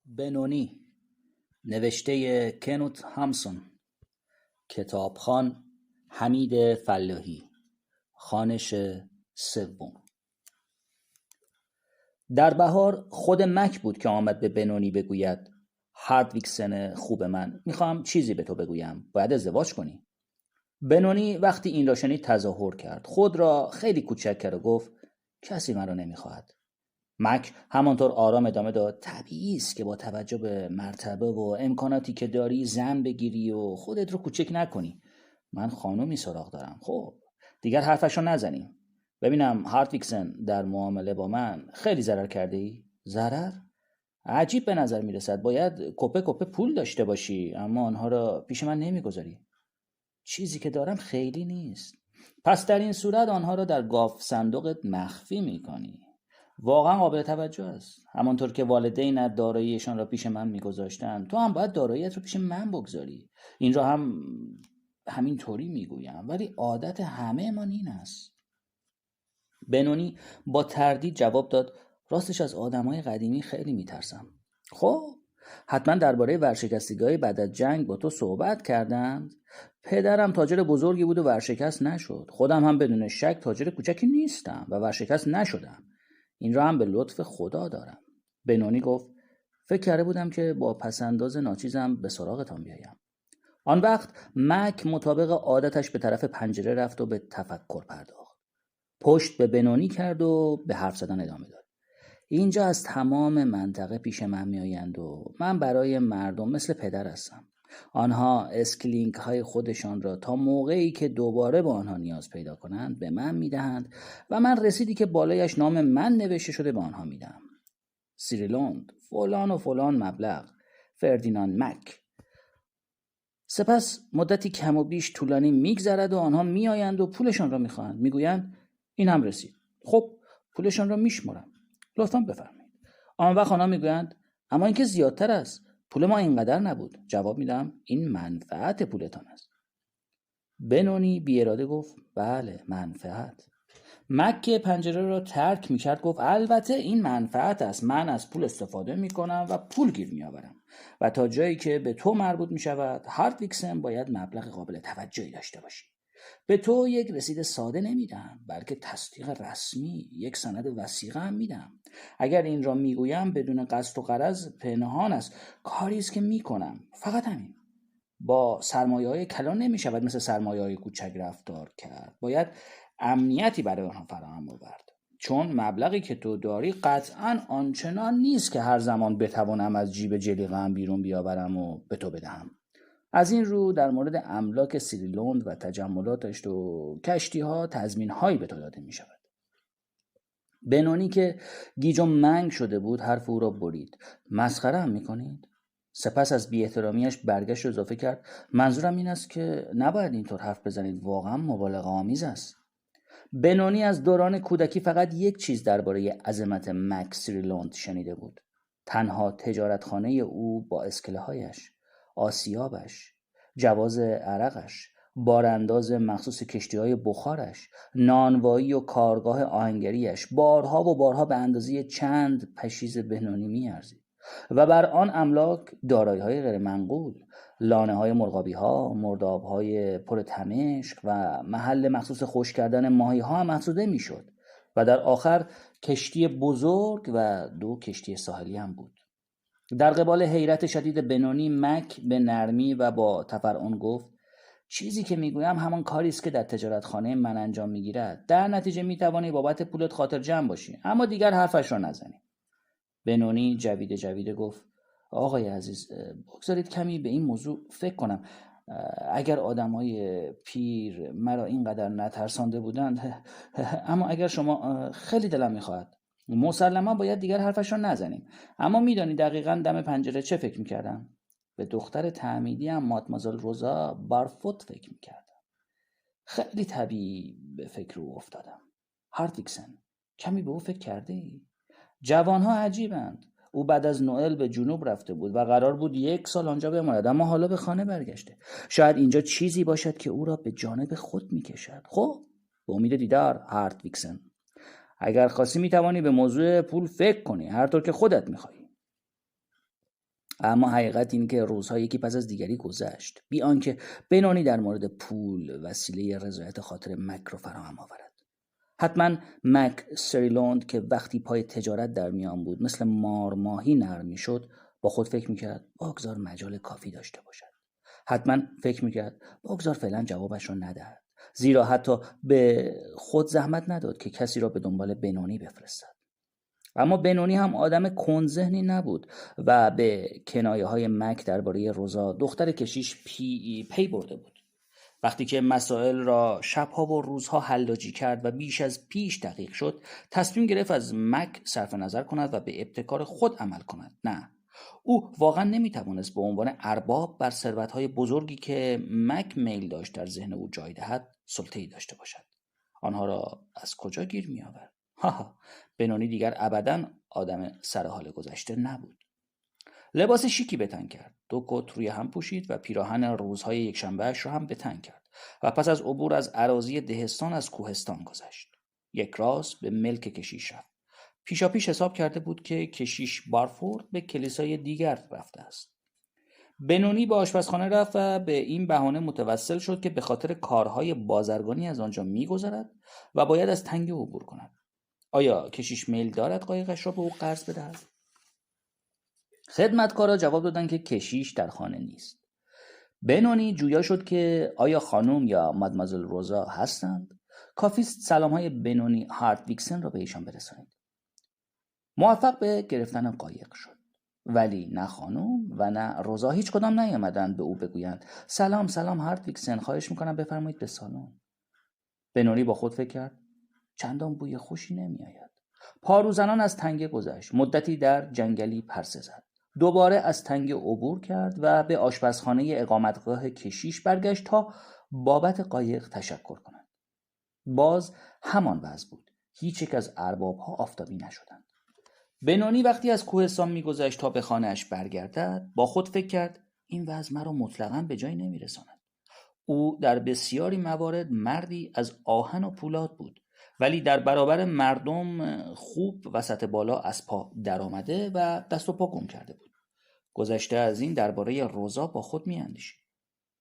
بنونی، نوشته کنوت هامسون، کتابخوان حمید فلاحی، خوانش سوم. در بهار خود مک بود که آمد به بنونی بگوید هاردویکسن خوب من، میخوام چیزی به تو بگویم، باید ازدواج کنی. بنونی وقتی این را شنید تظاهر کرد، خود را خیلی کوچک کرد و گفت کسی من را نمیخواهد. مک همانطور آرام ادامه داد طبیعی است که با توجه به مرتبه و امکاناتی که داری زن بگیری و خودت رو کوچک نکنی. من خانومی سراغ دارم. خب دیگر حرفشو نزنیم. ببینم هاردویکسن، در معامله با من خیلی ضرر کرده ای؟ ضرر؟ عجیب به نظر میرسد. باید کپه پول داشته باشی، اما آنها را پیش من نمیگذاری. چیزی که دارم خیلی نیست. پس در این صورت آنها را در گاف صندوقت مخفی میکنی. واقعا قابل توجه است. همانطور که والدینت داراییشان را پیش من میگذاشتن، تو هم باید داراییت رو پیش من بگذاری. این را هم همینطوری میگویم، ولی عادت همه ما این است. بنونی با تردید جواب داد راستش از آدمای قدیمی خیلی میترسم. خب حتما درباره ورشکستگی بعد از جنگ با تو صحبت کردند؟ پدرم تاجر بزرگی بود و ورشکست نشد. خودم هم بدون شک تاجر کوچکی نیستم و ورشکست نشدم. این را هم به لطف خدا دارم. بنونی گفت فکر کرده بودم که با پسنداز ناچیزم به سراغتان بیایم. آن وقت مک مطابق عادتش به طرف پنجره رفت و به تفکر پرداخت. پشت به بنونی کرد و به حرف زدن ادامه داد. اینجا از تمام منطقه پیش من میآیند و من برای مردم مثل پدر هستم. آنها اسکلینک های خودشان را تا موقعی که دوباره با آنها نیاز پیدا کنند به من میدهند و من رسیدی که بالایش نام من نوشته شده به آنها میدم. سیریلوند، فلان و فلان مبلغ، فردیناند مک. سپس مدتی کم و بیش طولانی میگذرد و آنها میآیند و پولشان را میخواهند. میگویند این هم رسید. خب پولشان را میشمرم. لطفاً بفرمایید. آن وقت آنها میگویند اما اینکه زیادتر است. پول ما اینقدر نبود. جواب میدم این منفعت پولتان است. بنونی بی اراده گفت بله منفعت. مک پنجره را ترک میکرد گفت البته این منفعت است. من از پول استفاده میکنم و پول گیر میآورم و تا جایی که به تو مربوط میشود هاردویکسن باید مبلغ قابل توجهی داشته باشی. به تو یک رسید ساده نمیدم، بلکه تصدیق رسمی، یک سند وثیقه هم میدم. اگر این را میگویم بدون قصد و غرض پنهان است، کاری است که میکنم. فقط همین. با سرمایه‌های کلان نمیشود مثل سرمایه‌های کوچک رفتار کرد. باید امنیتی برای آنها فراهم آورد. چون مبلغی که تو داری قطعاً آنچنان نیست که هر زمان بتوانم از جیب جلیقه‌ام بیرون بیاورم و به تو بدهم. از این رو در مورد املاک سیریلوند و تجملاتش و کشتی‌ها تضمین‌هایی به تو داده می‌شود. بنونی که گیج و منگ شده بود حرف او را برید. مسخره هم می‌کنید؟ سپس از بی‌احترامی‌اش برگشت و اضافه کرد منظورم این است که نباید اینطور حرف بزنید. واقعا مبالغه آمیز است. بنونی از دوران کودکی فقط یک چیز درباره عظمت مک سیریلوند شنیده بود. تنها تجارتخانه او با اسکله‌هایش، آسیابش، جواز عرقش، بارانداز مخصوص کشتی‌های بخارش، نانوایی و کارگاه آهنگریش بارها و بارها به اندازه چند پشیز بنونی می‌ارزید و بر آن املاک دارایی‌های غیر منقول، لانه‌های مرغابی‌ها، مرداب‌های پر تمشک و محل مخصوص خشک کردن ماهی‌ها هم افزوده می‌شد و در آخر کشتی بزرگ و 2 کشتی ساحلی هم بود. در قبال حیرت شدید بنونی مک به نرمی و با تفرعن گفت چیزی که میگویم همان کاری است که در تجارتخانه من انجام میگیرد. در نتیجه میتوانی بابت پولت خاطر جمع باشی، اما دیگر حرفش را نزنی. بنونی جویده گفت آقای عزیز بگذارید کمی به این موضوع فکر کنم. اگر آدمای پیر مرا اینقدر نترسانده بودند اما اگر شما خیلی دلم میخواهد مسلما باید دیگر حرفش را نزنیم. اما میدانی دقیقاً دم پنجره چه فکر میکردم؟ به دختر تعمیدی هم مادمازل روزا بارفوت فکر میکردم. خیلی طبیعی به فکر او افتادم. هاردویکسن کمی به او فکر کرده ای؟ جوانها عجیبند. او بعد از نوئل به جنوب رفته بود و قرار بود 1 سال آنجا بماند، اما حالا به خانه برگشته. شاید اینجا چیزی باشد که او را به جانب خود میکشد. خب به امید دیدار هاردویکسن. اگر خواستی میتوانی به موضوع پول فکر کنی، هر طور که خودت میخوایی. اما حقیقت این که روزها یکی پس از دیگری گذشت بی آنکه بنونی در مورد پول وسیله رضایت خاطر مک رو فراهم آورد. حتما مک سریلوند که وقتی پای تجارت در میان بود مثل مارماهی نرم میشد، با خود فکر میکرد بگذار مجال کافی داشته باشد. حتما فکر میکرد بگذار فعلا جوابش را ندهد، زیرا حتی به خود زحمت نداد که کسی را به دنبال بنونی بفرستد. اما بنونی هم آدم کندذهنی نبود و به کنایه های مک درباره روزا دختر کشیش پی برده بود. وقتی که مسائل را شبها و روزها حلاجی کرد و بیش از پیش دقیق شد، تصمیم گرفت از مک صرف نظر کند و به ابتکار خود عمل کند. نه، او واقعا نمیتوانست به عنوان ارباب بر ثروت‌های بزرگی که مک میل داشت در ذهن او جای دهد سلطه‌ای داشته باشد. آنها را از کجا گیر می‌آورد؟ بنونی دیگر ابداً آدم سرحال گذشته نبود. لباس شیکی به تن کرد، 2 کت روی هم پوشید و پیراهن روزهای یکشنبه‌اش را هم به تن کرد و پس از عبور از اراضی دهستان از کوهستان گذشت. یک راست به ملک کشیش رفت. پیشاپیش حساب کرده بود که کشیش بارفورد به کلیسای دیگر رفته است. بنونی به آشپزخانه رفت و به این بهانه متوسل شد که به خاطر کارهای بازرگانی از آنجا می‌گذرد و باید از تنگه عبور کند. آیا کشیش میل دارد قایقش را به او قرض بدهد؟ خدمتکارا جواب دادند که کشیش در خانه نیست. بنونی جویا شد که آیا خانم یا مادمازل روزا هستند؟ کافیست سلام‌های بنونی هاردویکسن را به ایشان برسانید. موفق به گرفتن قایق شد، ولی نه خانم و نه روزا هیچ کدام نیامدند به او بگویند سلام هاردویکسن، خواهش میکنم بفرمایید به سالن. بنونی با خود فکر کرد چندان بوی خوشی نمیآید. پاروزنان از تنگه گذشت، مدتی در جنگلی پرسه زد، دوباره از تنگه عبور کرد و به آشپزخانه اقامتگاه کشیش برگشت تا بابت قایق تشکر کند. باز همان وضع بود، هیچ یک از اربابها آفتابی نشدند. بنونی وقتی از کوهستان میگذشت تا به خانه‌اش برگردد با خود فکر کرد این وضع مرا مطلقاً به جایی نمیرساند. او در بسیاری موارد مردی از آهن و پولاد بود، ولی در برابر مردم خوب وسط بالا از پا در آمده و دست و پا گم کرده بود. گذشته از این درباره روزا با خود میاندیشید.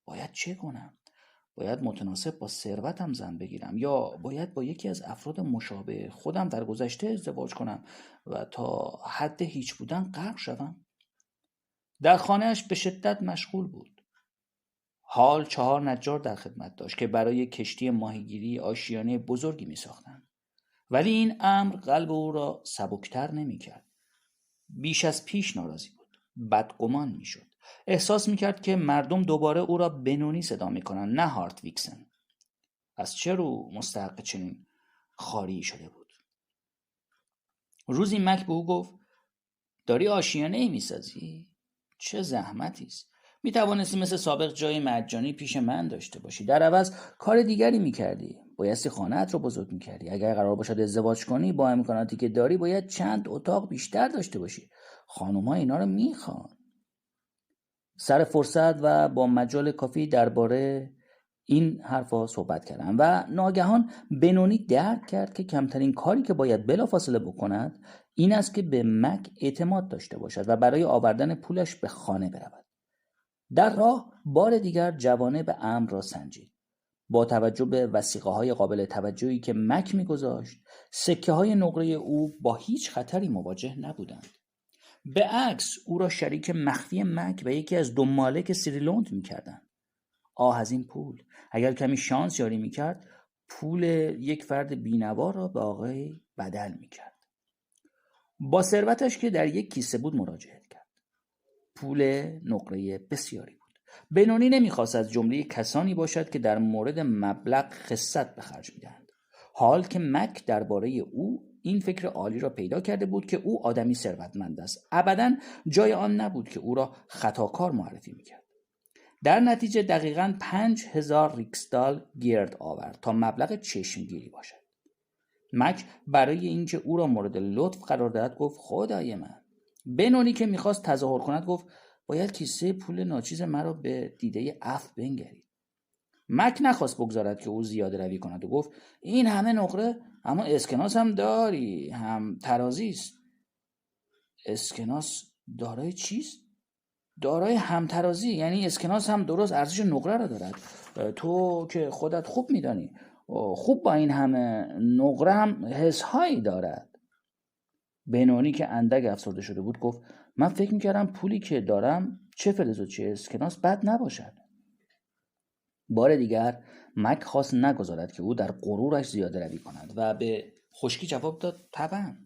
باید چه کنم؟ باید متناسب با ثروتم زن بگیرم یا باید با یکی از افراد مشابه خودم در گذشته ازدواج کنم و تا حد هیچ بودن غرق شوم؟ در خانه‌اش به شدت مشغول بود. حال 4 نجار در خدمت داشت که برای کشتی ماهیگیری آشیانه بزرگی می ساختند. ولی این امر قلب او را سبکتر نمی کرد. بیش از پیش ناراضی بود. بدگمان می شد. احساس می کرد که مردم دوباره او را بنونی صدا می کنند، نه هاردویکسن. از چه رو مستحق چنین خاری شده بود؟ روزی مک به او گفت داری آشیانه ای می سازی؟ چه زحمتی است. می توانستی مثل سابق جای مجانی پیش من داشته باشی، در عوض کار دیگری می کردی. بایستی خانه‌ات رو بزرگ می کردی. اگر قرار باشد ازدواج کنی با امکاناتی که داری باید چند اتاق بیشتر داشته باشی. خانوما اینا رو می خوان. سر فرصت و با مجال کافی درباره این حرفا صحبت کردم و ناگهان بنونی درک کرد که کمترین کاری که باید بلافاصله بکند این است که به مک اعتماد داشته باشد و برای آوردن پولش به خانه برود. در راه بار دیگر جوانه به امر را سنجید. با توجه به وثیقه‌های قابل توجهی که مک می‌گذاشت، سکه‌های نقره او با هیچ خطری مواجه نبودند. به عکس او را شریک مخفی مک و یکی از 2 مالک سریلوند می‌کردند. آه از این پول! اگر کمی شانس یاری می‌کرد، پول یک فرد بینوا را به آقای بدل می‌کرد. با ثروتش که در یک کیسه بود مراجعه کرد. پول نقره بسیاری بود. بنونی نمی‌خواست از جمله کسانی باشد که در مورد مبلغ خست به خرج می‌دهند. حال که مک درباره او این فکر عالی را پیدا کرده بود که او آدمی ثروتمند است، ابداً جای آن نبود که او را خطاکار معرفی می‌کرد. در نتیجه دقیقاً 5000 ریکسدال گرد آورد تا مبلغ چشمگیری باشد. مک برای اینکه او را مورد لطف قرار دهد گفت خدای من. بنونی که میخواست تظاهر کند گفت باید کیسه پول ناچیز مرا به دیده عفو بنگرید. مک نخواست بگذارد که او زیاده روی کند و گفت این همه نقره، اما اسکناس هم داری، هم ترازی است. اسکناس دارای چیست؟ دارای همترازی، یعنی اسکناس هم درست ارزش نقره را دارد. تو که خودت خوب میدانی خوب با این همه نقره هم حسهایی دارد. بنونی که اندک افسرده شده بود گفت من فکر میکردم پولی که دارم چه فلز و چه اسکناس بد نباشد. بار دیگر مک خواست نگذارد که او در غرورش زیاده روی کند و به خشکی جواب داد طبعا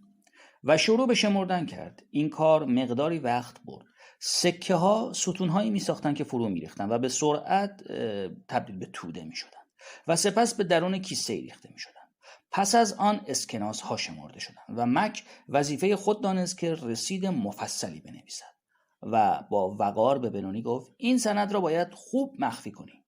و شروع به شمردن کرد. این کار مقداری وقت برد. سکه ها ستون هایی می ساختن که فرو می ریختن و به سرعت تبدیل به توده می شدن و سپس به درون کیسه ریخته می شدن. پس از آن اسکناس ها شمرده شدند و مک وظیفه خود دانست که رسید مفصلی بنویسد و با وقار به بنونی گفت این سند را باید خوب مخفی کنی.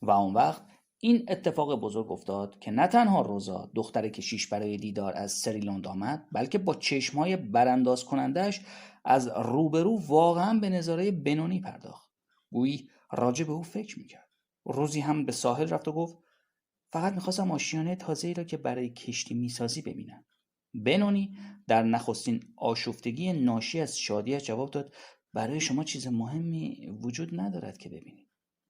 و اون وقت این اتفاق بزرگ افتاد که نه تنها روزا دختر کشیش برای دیدار از سریلند آمد، بلکه با چشمهای برانداز کنندش از روبرو واقعا به نظاره بنونی پرداخت. گویی راجع به او فکر میکرد. روزی هم به ساحل رفت و گفت فقط میخواستم آشیانه تازه‌ای را که برای کشتی میسازی ببینم. بنونی در نخستین آشفتگی ناشی از شادیش جواب داد برای شما چیز مهمی وجود ندارد که ببینید.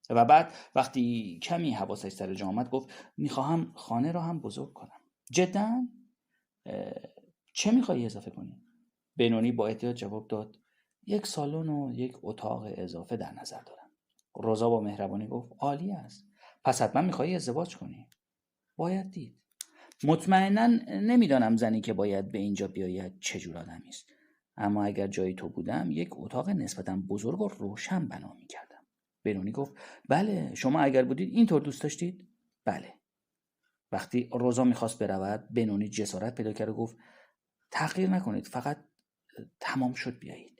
و بعد وقتی کمی حواسش سر جا آمد گفت میخواهم خانه را هم بزرگ کنم. جدا؟ چه میخوایی اضافه کنی؟ بنونی با احتیاط جواب داد یک سالن و یک اتاق اضافه در نظر دارم. روزا با مهربانی گفت عالی است. پس حتما میخوایی ازدواج کنی؟ باید دید. مطمئنا نمیدانم زنی که باید به اینجا بیاید چجور آدمی است، اما اگر جای تو بودم یک اتاق نسبتا بزرگ و روشن بنا میکردم. بنونی گفت بله، شما اگر بودید اینطور دوست داشتید؟ بله. وقتی روزا میخواست برود بنونی جسارت پیدا کرد و گفت تحقیر نکنید، فقط تمام شد بیایید.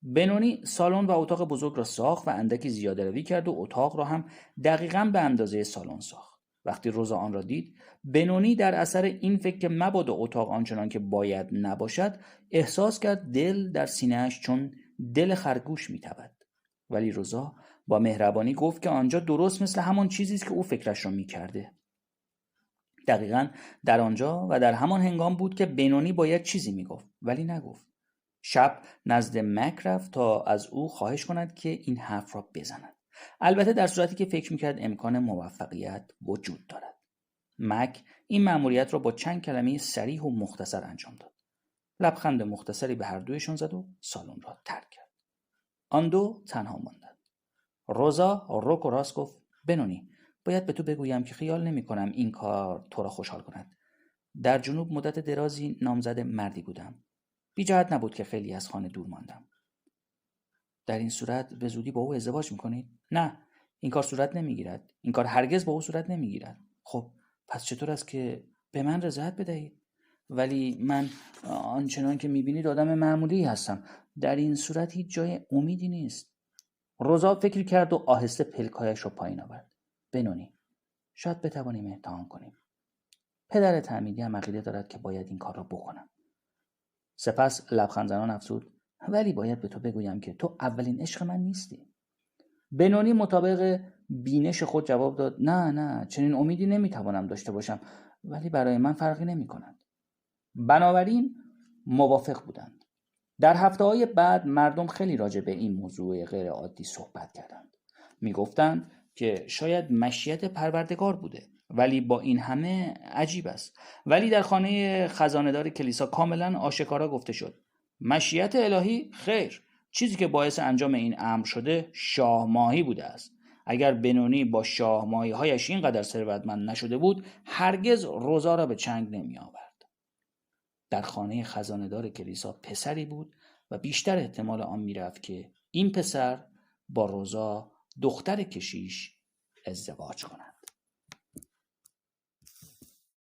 بنونی سالن و اتاق بزرگ را ساخت و اندکی زیاده روی کرد و اتاق را هم دقیقاً به اندازه سالن ساخت. وقتی روزا آن را دید بنونی در اثر این فکر که مبادا اتاق آنچنان که باید نباشد احساس کرد دل در سینه‌اش چون دل خرگوش میتپد. ولی روزا با مهربانی گفت که آنجا درست مثل همان چیزی است که او فکرش را میکرده. دقیقاً در آنجا و در همان هنگام بود که بنونی باید چیزی میگفت ولی نگفت. شب نزد مک رفت تا از او خواهش کند که این حرف را بزند، البته در صورتی که فکر میکرد امکان موفقیت وجود دارد. مک این مأموریت را با چند کلمه صریح و مختصر انجام داد. لبخند مختصری به هر دویشان زد و سالن را ترک کرد. آن دو تنها ماندند. روزا رک و راست گفت بنونی باید به تو بگویم که خیال نمی کنم این کار تو را خوشحال کند. در جنوب مدت درازی نامزد مردی بودم. بی جهت نبود که خیلی از خانه دور ماندم. در این صورت به زودی با او ازدواج میکنید؟ نه، این کار صورت نمیگیرد. این کار هرگز با او صورت نمیگیرد. خب پس چطور است که به من رضایت بدهید؟ ولی من آنچنان که میبینید آدم معمولی هستم. در این صورت هیچ جای امیدی نیست. روزا فکر کرد و آهسته پلکایش رو پایین آورد. بنونی شاید بتوانیم امتحان کنیم. پدر تعمیدی هم عقیده دارد که باید این کار را بکنم. سپس لبخند زنان افزود ولی باید به تو بگویم که تو اولین عشق من نیستی. بنونی مطابق بینش خود جواب داد نه چنین امیدی نمیتوانم داشته باشم، ولی برای من فرقی نمی کند. بنابراین موافق بودند. در هفته‌های بعد مردم خیلی راجع به این موضوع غیر عادی صحبت کردند. میگفتند که شاید مشیت پروردگار بوده، ولی با این همه عجیب است. ولی در خانه خزانه‌دار کلیسا کاملا آشکارا گفته شد مشیت الهی خیر، چیزی که باعث انجام این امر شده شاه ماهی بوده است. اگر بنونی با شاه ماهی هایش اینقدر ثروتمند نشده بود هرگز روزا را به چنگ نمی آورد. در خانه خزانه‌دار کلیسا پسری بود و بیشتر احتمال آن میرفت که این پسر با روزا دختر کشیش ازدواج کند.